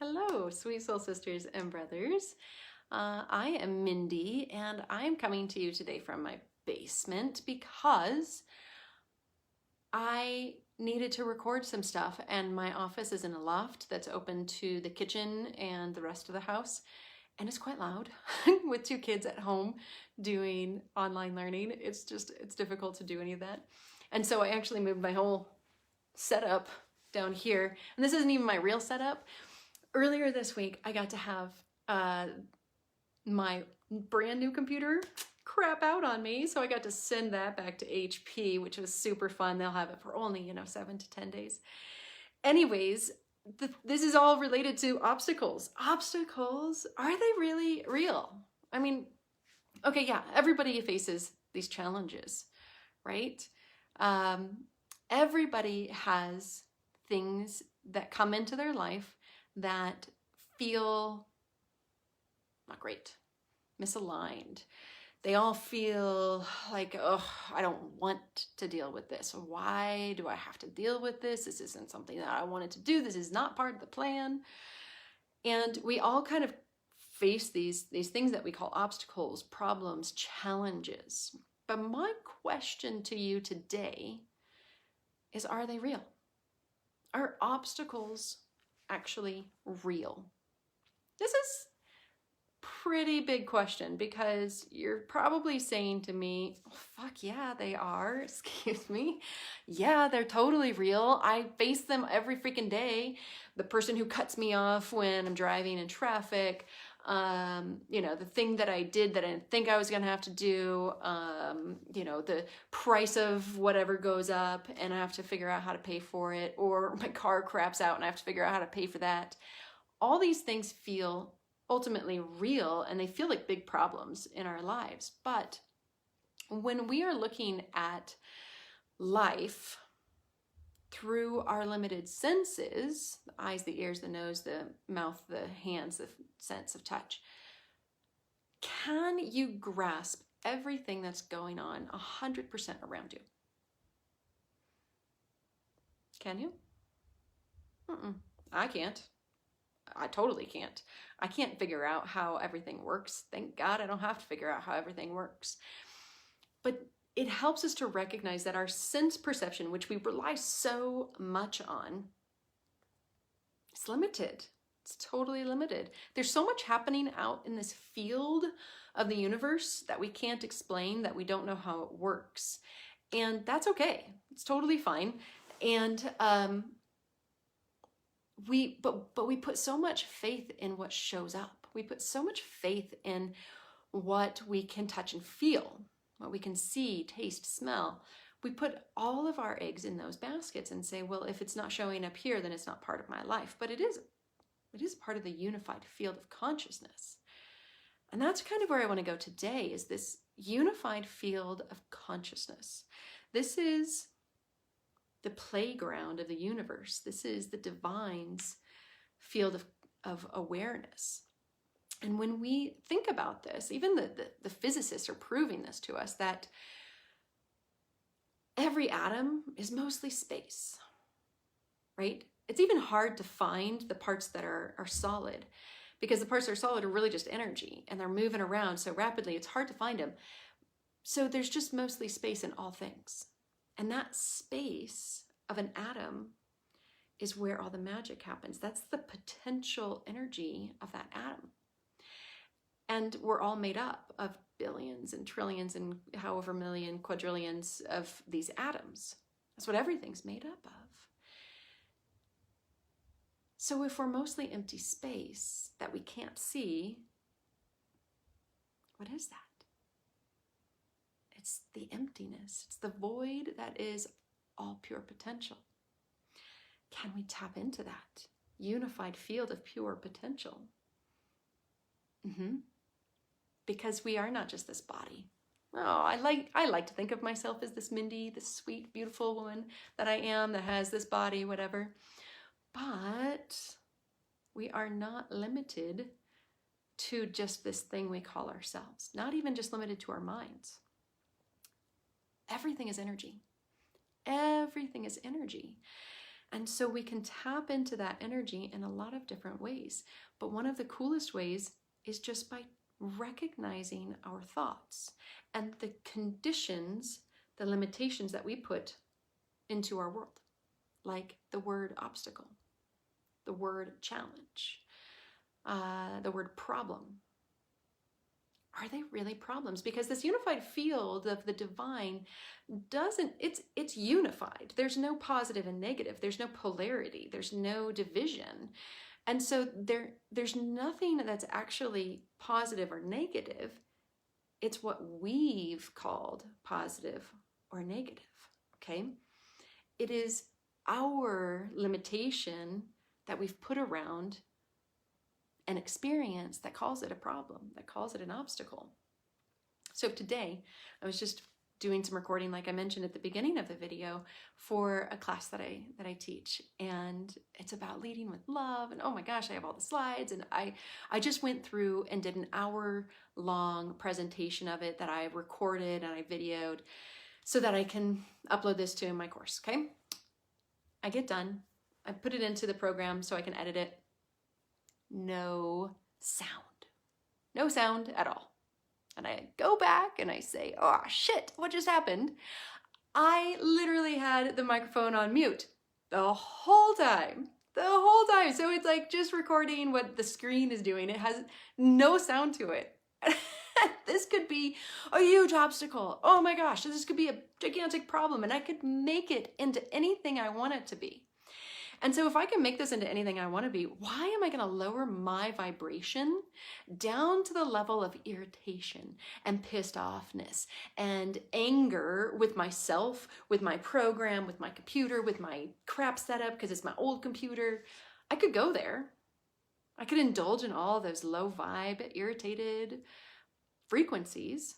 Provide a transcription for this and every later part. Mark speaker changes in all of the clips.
Speaker 1: Hello, sweet soul sisters and brothers. I am Mindy, and I am coming to you today from my basement because I needed to record some stuff, and my office is in a loft that's open to the kitchen and the rest of the house, and it's quite loud with two kids at home doing online learning. It's difficult to do any of that. And so I actually moved my whole setup down here, and this isn't even my real setup. Earlier this week, I got to have my brand new computer crap out on me, so I got to send that back to HP, which was super fun. They'll have it for only, 7 to 10 days. Anyways, this is all related to obstacles. Obstacles, are they really real? I mean, okay, yeah, everybody faces these challenges, right? Everybody has things that come into their life that feel not great, misaligned. They all feel like, oh, I don't want to deal with this. Why do I have to deal with this? This isn't something that I wanted to do. This is not part of the plan. And we all kind of face these things that we call obstacles, problems, challenges. But my question to you today is, are they real? Are obstacles actually real? This is a pretty big question, because you're probably saying to me, oh, fuck yeah, they are. Excuse me. Yeah, they're totally real. I face them every freaking day. The person who cuts me off when I'm driving in traffic, the thing that I did that I didn't think I was gonna have to do, the price of whatever goes up and I have to figure out how to pay for it, or my car craps out and I have to figure out how to pay for that. All these things feel ultimately real, and they feel like big problems in our lives. But when we are looking at life through our limited senses, the eyes, the ears, the nose, the mouth, the hands, the sense of touch, can you grasp everything that's going on 100% around you? Can you? I can't. I totally can't. I can't figure out how everything works. Thank God I don't have to figure out how everything works. But it helps us to recognize that our sense perception, which we rely so much on, is limited. It's totally limited. There's so much happening out in this field of the universe that we can't explain, that we don't know how it works. And that's okay. It's totally fine. And we put so much faith in what shows up. We put so much faith in what we can touch and feel, what we can see, taste, smell. We put all of our eggs in those baskets and say, well, if it's not showing up here, then it's not part of my life. But it is part of the unified field of consciousness. And that's kind of where I want to go today, is this unified field of consciousness. This is the playground of the universe. This is the divine's field of awareness. And when we think about this, even the physicists are proving this to us, that every atom is mostly space, right? It's even hard to find the parts that are solid, because the parts that are solid are really just energy, and they're moving around so rapidly, it's hard to find them. So there's just mostly space in all things. And that space of an atom is where all the magic happens. That's the potential energy of that atom. And we're all made up of billions and trillions and however million quadrillions of these atoms. That's what everything's made up of. So if we're mostly empty space that we can't see, what is that? It's the emptiness. It's the void that is all pure potential. Can we tap into that unified field of pure potential? Because we are not just this body. Oh, I like to think of myself as this Mindy, this sweet, beautiful woman that I am, that has this body, whatever. But we are not limited to just this thing we call ourselves. Not even just limited to our minds. Everything is energy. Everything is energy. And so we can tap into that energy in a lot of different ways. But one of the coolest ways is just by recognizing our thoughts and the conditions, the limitations that we put into our world, like the word obstacle, the word challenge, the word problem. Are they really problems? Because this unified field of the divine it's unified. There's no positive and negative. There's no polarity. There's no division. And so there's nothing that's actually positive or negative. It's what we've called positive or negative, okay? It is our limitation that we've put around an experience that calls it a problem, that calls it an obstacle. So today, I was just doing some recording, like I mentioned at the beginning of the video, for a class that I teach, and it's about leading with love. And oh my gosh, I have all the slides, and I just went through and did an hour-long presentation of it that I recorded and I videoed so that I can upload this to my course. Okay, I get done, I put it into the program so I can edit it. No sound at all. And I go back and I say, oh shit, what just happened? I literally had the microphone on mute the whole time. So it's like just recording what the screen is doing. It has no sound to it. This could be a huge obstacle. Oh my gosh, this could be a gigantic problem, and I could make it into anything I want it to be. And so if I can make this into anything I want to be, why am I going to lower my vibration down to the level of irritation and pissed offness and anger with myself, with my program, with my computer, with my crap setup because it's my old computer? I could go there. I could indulge in all those low vibe, irritated frequencies.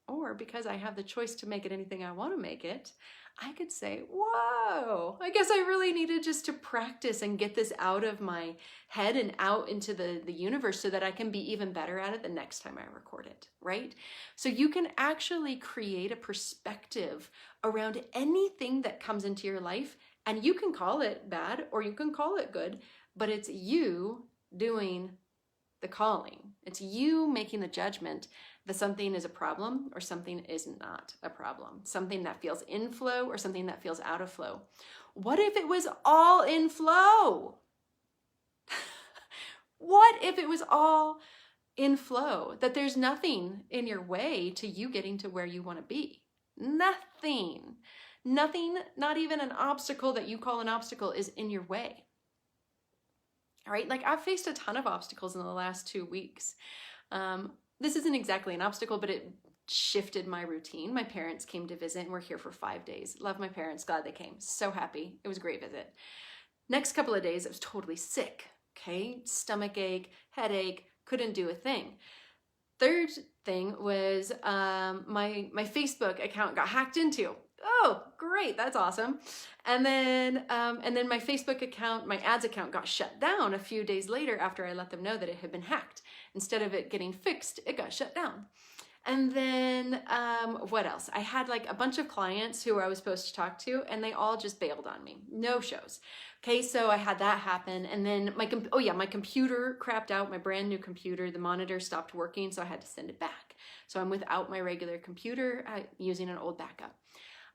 Speaker 1: Or because I have the choice to make it anything I want to make it, I could say, whoa, I guess I really needed just to practice and get this out of my head and out into the universe so that I can be even better at it the next time I record it, right? So you can actually create a perspective around anything that comes into your life, and you can call it bad or you can call it good, but it's you doing the calling. It's you making the judgment that something is a problem or something is not a problem. Something that feels in flow or something that feels out of flow. What if it was all in flow? What if it was all in flow? That there's nothing in your way to you getting to where you want to be. Nothing. Nothing, not even an obstacle that you call an obstacle is in your way. All right, like I've faced a ton of obstacles in the last 2 weeks. This isn't exactly an obstacle, but it shifted my routine. My parents came to visit and we're here for 5 days. Love my parents, glad they came. So happy. It was a great visit. Next couple of days, I was totally sick, okay? Stomach ache, headache, couldn't do a thing. Third thing was my Facebook account got hacked into. Oh, great, that's awesome. And then my Facebook account, my ads account got shut down a few days later after I let them know that it had been hacked. Instead of it getting fixed, it got shut down. And then what else? I had like a bunch of clients who I was supposed to talk to, and they all just bailed on me. No shows. Okay, so I had that happen. And then my computer crapped out, my brand new computer. The monitor stopped working, so I had to send it back. So I'm without my regular computer, using an old backup.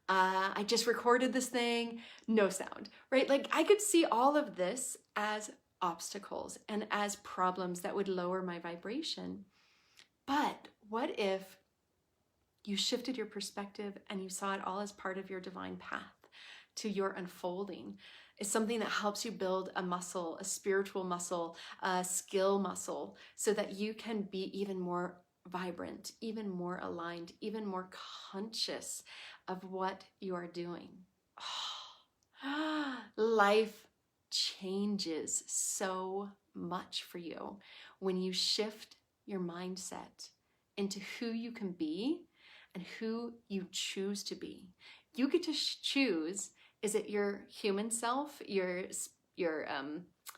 Speaker 1: I just recorded this thing, no sound, right? Like I could see all of this as obstacles and as problems that would lower my vibration. But what if you shifted your perspective and you saw it all as part of your divine path to your unfolding? It's something that helps you build a muscle, a spiritual muscle, a skill muscle, so that you can be even more vibrant, even more aligned, even more conscious of what you are doing. Life changes so much for you when you shift your mindset into who you can be and who you choose to be. You get to choose, is it your human self, your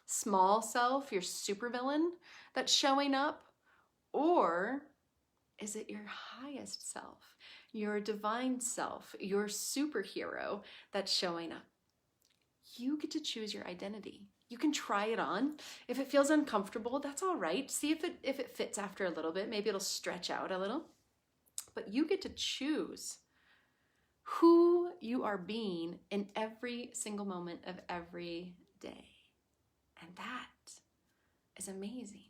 Speaker 1: small self, your supervillain that's showing up? Or is it your highest self, your divine self, your superhero that's showing up? you get to choose your identity. You can try it on. If it feels uncomfortable, that's all right. See if it fits after a little bit. Maybe it'll stretch out a little. But you get to choose who you are being in every single moment of every day. And that is amazing.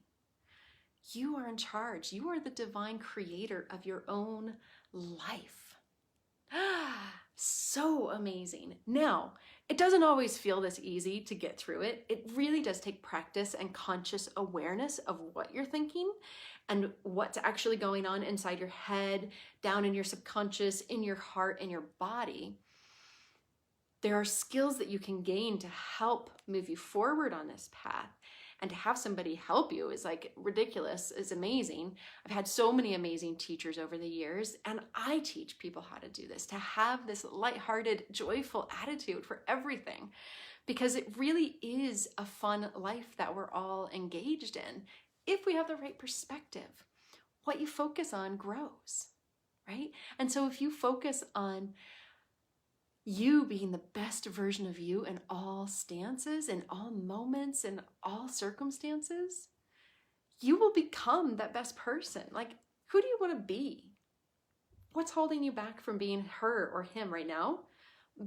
Speaker 1: You are in charge. You are the divine creator of your own life. So amazing. Now, it doesn't always feel this easy to get through it. It really does take practice and conscious awareness of what you're thinking and what's actually going on inside your head, down in your subconscious, in your heart, in your body. There are skills that you can gain to help move you forward on this path. And to have somebody help you is like ridiculous, is amazing. I've had so many amazing teachers over the years, and I teach people how to do this, to have this lighthearted, joyful attitude for everything, because it really is a fun life that we're all engaged in if we have the right perspective. What you focus on grows, right? And so if you focus on you being the best version of you in all stances, in all moments, in all circumstances, you will become that best person. Like, who do you want to be? What's holding you back from being her or him right now?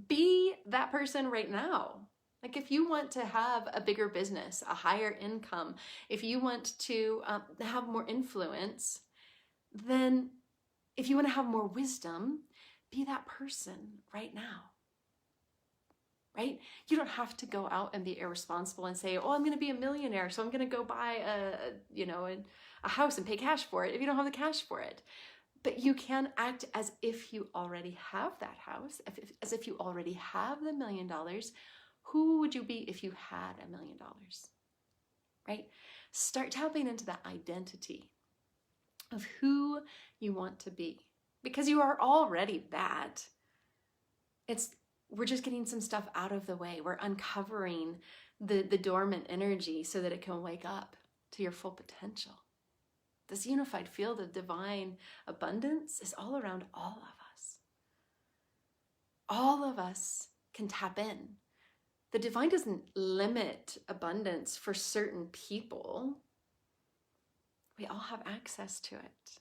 Speaker 1: Be that person right now. Like, if you want to have a bigger business, a higher income, if you want to have more influence, then if you want to have more wisdom, be that person right now, right? You don't have to go out and be irresponsible and say, oh, I'm going to be a millionaire, so I'm going to go buy a house and pay cash for it if you don't have the cash for it. But you can act as if you already have that house, as if you already have the $1 million. Who would you be if you had $1 million, right? Start tapping into that identity of who you want to be. Because you are already that. We're just getting some stuff out of the way. We're uncovering the dormant energy so that it can wake up to your full potential. This unified field of divine abundance is all around all of us. All of us can tap in. The divine doesn't limit abundance for certain people. We all have access to it,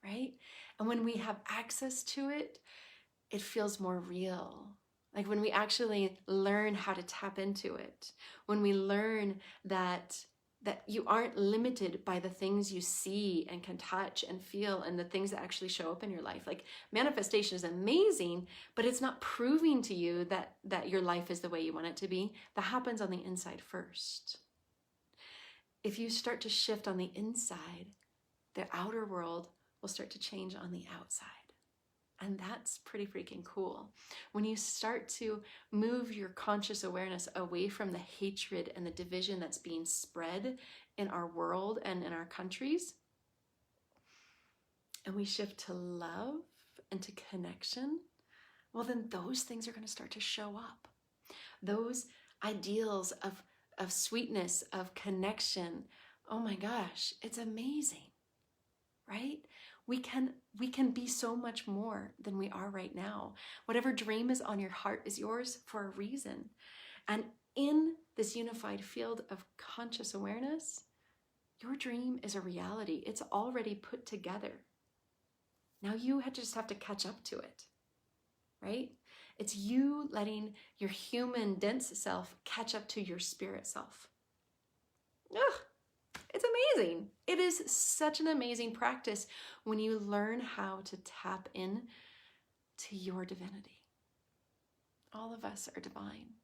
Speaker 1: right? And when we have access to it, it feels more real. Like when we actually learn how to tap into it, when we learn that you aren't limited by the things you see and can touch and feel and the things that actually show up in your life. Like, manifestation is amazing, but it's not proving to you that your life is the way you want it to be. That happens on the inside first. If you start to shift on the inside, the outer world will start to change on the outside. And that's pretty freaking cool. When you start to move your conscious awareness away from the hatred and the division that's being spread in our world and in our countries, and we shift to love and to connection, well, then those things are going to start to show up. Those ideals of sweetness, of connection, oh my gosh, it's amazing, right? We can be so much more than we are right now. Whatever dream is on your heart is yours for a reason. And in this unified field of conscious awareness, your dream is a reality. It's already put together. Now you just have to catch up to it, right? It's you letting your human dense self catch up to your spirit self. Ugh. It's amazing. It is such an amazing practice when you learn how to tap in to your divinity. All of us are divine.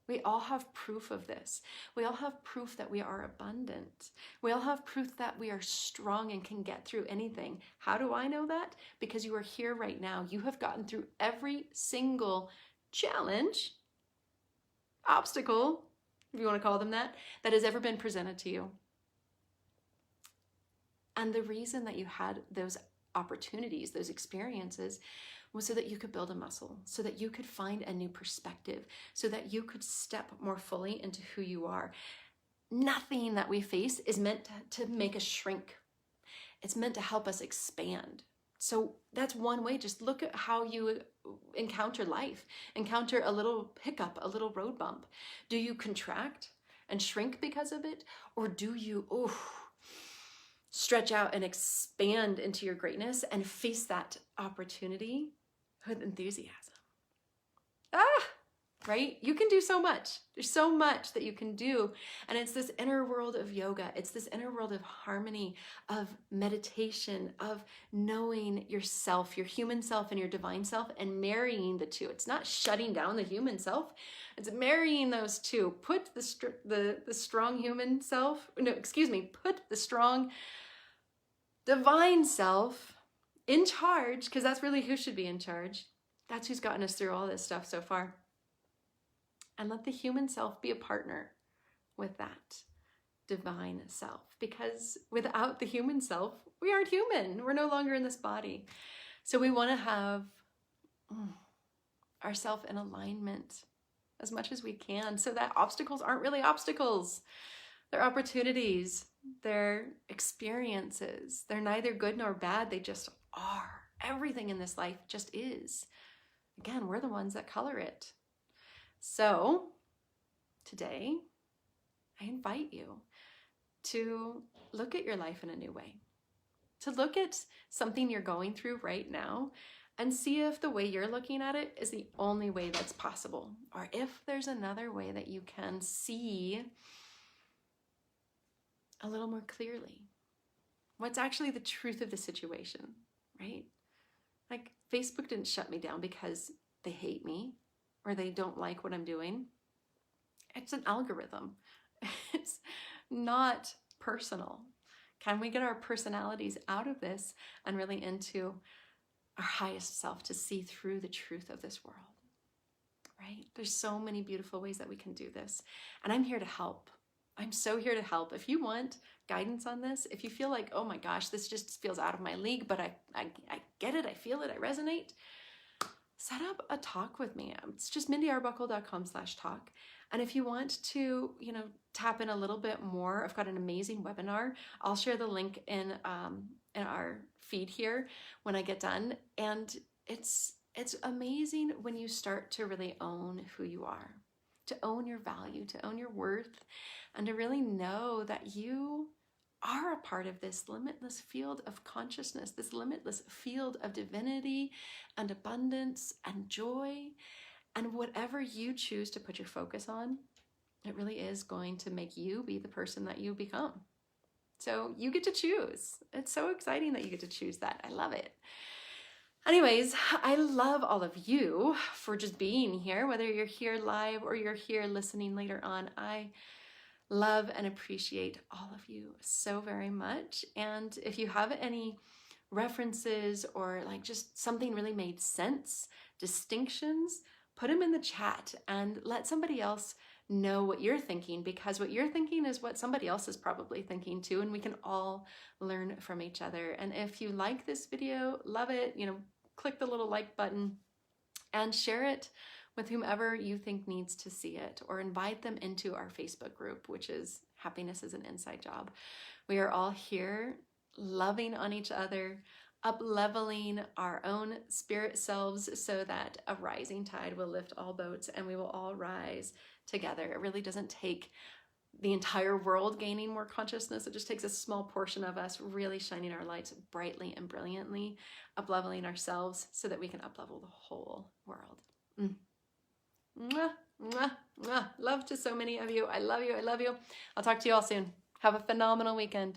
Speaker 1: We all have proof of this. We all have proof that we are abundant. We all have proof that we are strong and can get through anything. How do I know that? Because you are here right now. You have gotten through every single challenge, obstacle, if you want to call them that has ever been presented to you. And the reason that you had those opportunities, those experiences, was so that you could build a muscle, so that you could find a new perspective, so that you could step more fully into who you are. Nothing that we face is meant to make us shrink. It's meant to help us expand, So that's one way. Just look at how you encounter life, encounter a little hiccup, a little road bump. Do you contract and shrink because of it? Or do you stretch out and expand into your greatness and face that opportunity with enthusiasm? Right? You can do so much. There's so much that you can do. And it's this inner world of yoga. It's this inner world of harmony, of meditation, of knowing yourself, your human self and your divine self, and marrying the two. It's not shutting down the human self. It's marrying those two. Put the strong human self, put the strong divine self in charge, because that's really who should be in charge. That's who's gotten us through all this stuff so far. And let the human self be a partner with that divine self. Because without the human self, we aren't human. We're no longer in this body. So we want to have ourself in alignment as much as we can, so that obstacles aren't really obstacles. They're opportunities. They're experiences. They're neither good nor bad. They just are. Everything in this life just is. Again, we're the ones that color it. So today, I invite you to look at your life in a new way, to look at something you're going through right now and see if the way you're looking at it is the only way that's possible, or if there's another way that you can see a little more clearly what's actually the truth of the situation, right? Like, Facebook didn't shut me down because they hate me or they don't like what I'm doing. It's an algorithm. It's not personal. Can we get our personalities out of this and really into our highest self to see through the truth of this world, right? There's so many beautiful ways that we can do this. And I'm here to help. I'm so here to help. If you want guidance on this, if you feel like, oh my gosh, this just feels out of my league, but I get it, I feel it, I resonate, set up a talk with me. It's just mindyarbuckle.com/talk. And if you want to, tap in a little bit more, I've got an amazing webinar. I'll share the link in our feed here when I get done. And it's amazing when you start to really own who you are, to own your value, to own your worth, and to really know that you are a part of this limitless field of consciousness, this limitless field of divinity and abundance and joy. And whatever you choose to put your focus on, it really is going to make you be the person that you become. So you get to choose. It's so exciting that you get to choose that. I love it. Anyways, I love all of you for just being here, whether you're here live or you're here listening later on. I love and appreciate all of you so very much. And if you have any references or like just something really made sense, distinctions, put them in the chat and let somebody else know what you're thinking, because what you're thinking is what somebody else is probably thinking too, and we can all learn from each other. And if you like this video, love it, click the little like button and share it with whomever you think needs to see it, or invite them into our Facebook group, which is Happiness is an Inside Job. We are all here loving on each other, up-leveling our own spirit selves so that a rising tide will lift all boats and we will all rise together. It really doesn't take the entire world gaining more consciousness. It just takes a small portion of us really shining our lights brightly and brilliantly, up-leveling ourselves so that we can up-level the whole world. Mwah, mwah, mwah. Love to so many of you. I love you. I love you. I'll talk to you all soon. Have a phenomenal weekend.